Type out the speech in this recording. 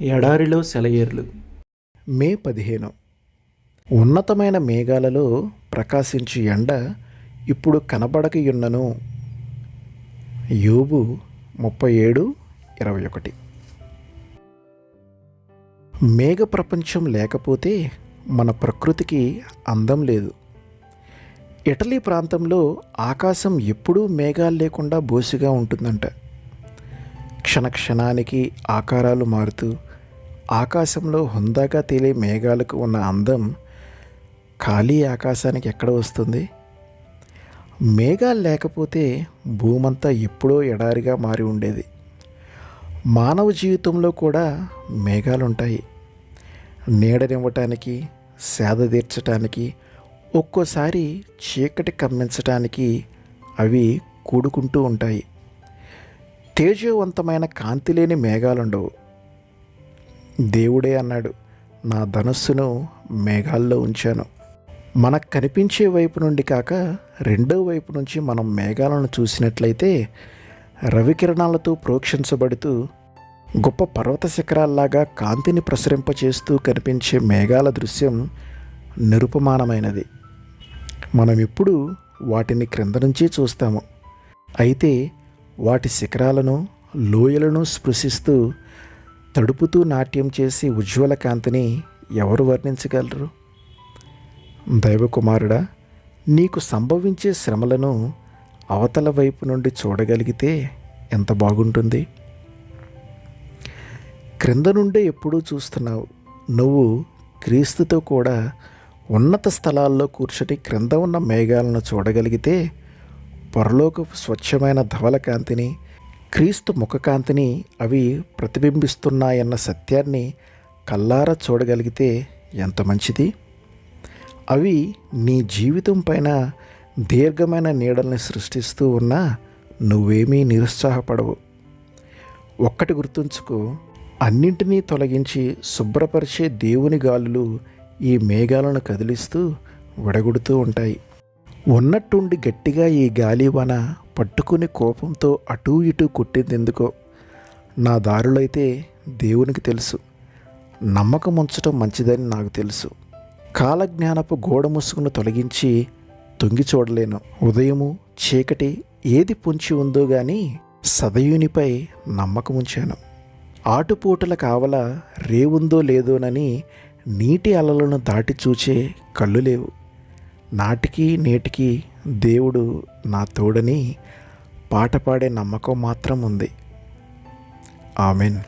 ఎడారిలో సెలయేర్లు. మే 15. ఉన్నతమైన మేఘాలలో ప్రకాశించు ఎండ ఇప్పుడు కనబడకయున్నను. యోబు 37:21. మేఘ ప్రపంచం లేకపోతే మన ప్రకృతికి అందం లేదు. ఇటలీ ప్రాంతంలో ఆకాశం ఎప్పుడూ మేఘాలు లేకుండా బోసిగా ఉంటుందంట. క్షణక్షణానికి ఆకారాలు మారుతూ ఆకాశంలో హుందాగా తేలే మేఘాలకు ఉన్న అందం ఖాళీ ఆకాశానికి ఎక్కడ వస్తుంది? మేఘాలు లేకపోతే భూమంతా ఎప్పుడో ఎడారిగా మారి ఉండేది. మానవ జీవితంలో కూడా మేఘాలుంటాయి. నీడనివ్వటానికి, సేద తీర్చటానికి, ఒక్కోసారి చీకటి కమ్మించటానికి అవి కూడుకుంటూ ఉంటాయి. తేజవంతమైన కాంతి లేని మేఘాలుండవు. దేవుడే అన్నాడు, నా ధనస్సును మేఘాల్లో ఉంచాను. మనకు కనిపించే వైపు నుండి కాక రెండో వైపు నుంచి మనం మేఘాలను చూసినట్లయితే రవికిరణాలతో ప్రోక్షించబడుతూ గొప్ప పర్వత శిఖరాల్లాగా కాంతిని ప్రసరింపచేస్తూ కనిపించే మేఘాల దృశ్యం నిరుపమానమైనది. మనం ఇప్పుడు వాటిని క్రింద నుంచి చూస్తాము. అయితే వాటి శిఖరాలను, లోయలను స్పృశిస్తూ తడుపుతూ నాట్యం చేసి ఉజ్వల కాంతిని ఎవరు వర్ణించగలరు? దైవకుమారుడా, నీకు సంభవించే శ్రమలను అవతల వైపు నుండి చూడగలిగితే ఎంత బాగుంటుంది. క్రింద నుండే ఎప్పుడూ చూస్తున్నావు. నువ్వు క్రీస్తుతో కూడా ఉన్నత స్థలాల్లో కూర్చొని క్రింద ఉన్న మేఘాలను చూడగలిగితే పరలోకపు స్వచ్ఛమైన ధవల కాంతిని, క్రీస్తు ముఖకాంతిని అవి ప్రతిబింబిస్తున్నాయన్న సత్యాన్ని కల్లారా చూడగలిగితే ఎంత మంచిది. అవి నీ జీవితం పైన దీర్ఘమైన నీడల్ని సృష్టిస్తూ ఉన్నా నువ్వేమీ నిరుత్సాహపడవు. ఒక్కటి గుర్తుంచుకో, అన్నింటినీ తొలగించి శుభ్రపరిచే దేవుని గాలులు ఈ మేఘాలను కదిలిస్తూ విడగొడుతూ ఉంటాయి. ఉన్నట్టుండి గట్టిగా ఈ గాలివాన పట్టుకుని కోపంతో అటూ ఇటూ కొట్టిందెందుకో. నా దారులైతే దేవునికి తెలుసు. నమ్మకం ఉంచటం మంచిదని నాకు తెలుసు. కాలజ్ఞానపు గోడ ముసుగును తొలగించి తొంగి చూడలేను. ఉదయము చీకటి ఏది పొంచి ఉందో గాని సదయునిపై నమ్మకం ఉంచాను. ఆటుపోటుల కావల రేవుందో లేదోనని నీటి అలలను దాటి చూచే కళ్ళు లేవు. నాటికి నేటికి దేవుడు నా తోడని పాట పాడే నమ్మకం మాత్రం ఉంది. ఆమెన్.